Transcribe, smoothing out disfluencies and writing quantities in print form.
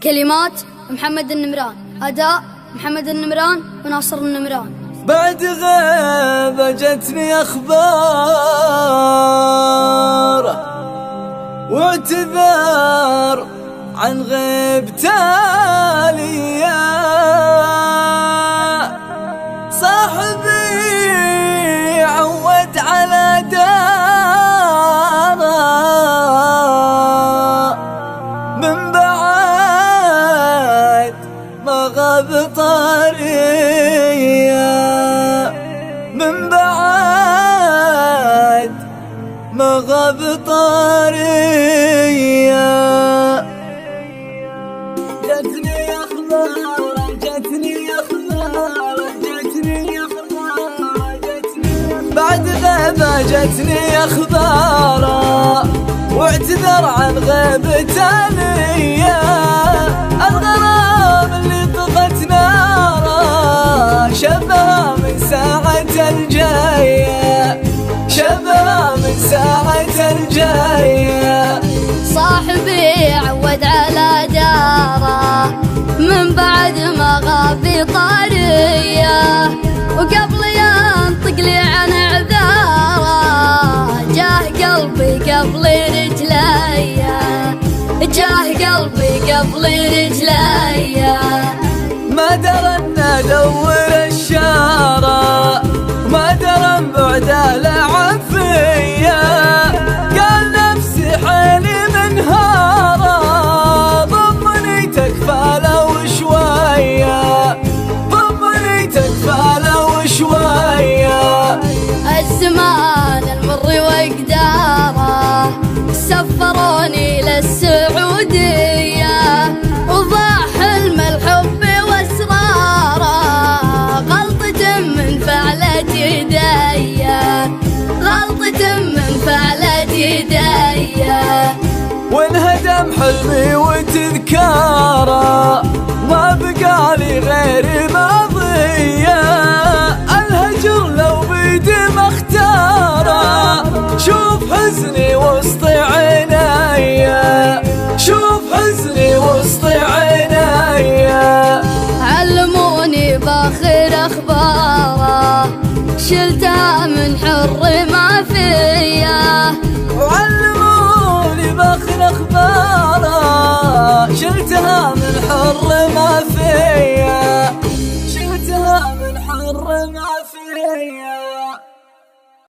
كلمات محمد النمران، أداء محمد النمران وناصر النمران. بعد غيبة جتني أخبار واعتذار عن غيبته لي، صاحبي عود على داره من بعد ما غاب طاريه، من بعد ما غاب طاريه. جتني أخبار جتني أخبار جتني أخبار جتني بعد غيبة جتني أخبار واعتذر عن غيبته لي، الغرام اللي طفت ناره شبها من ساعة الجاية، شبها من ساعة الجاية. صاحبي عود على داره من بعد ما غاب طاريه، وقبل ينطق لي عن عذاره جاه قلبي قبل رجليا، جاه قلبي قبل رجليا. ما درى ان ادور الشارع، ما درى ان بعده لعب فيا، قال نفسي حيلي منهاره ضمني تكفى لو شويه، ضمني تكفى لو شويه. الزمان المر وقداره سفروني للسعوديه، وضاع حلم الحب واسراره، غلطة من فعلت يديا، غلطة من فعلت يديا. وانهدم حلمي وتذكاره ما بقى لي غير ماضيه، الهجر لو بيدي ما اختاره، شوف حزني وسط عينيا، شوف حزني وسط عينيا. علموني باخر اخباره شلتها من حر ما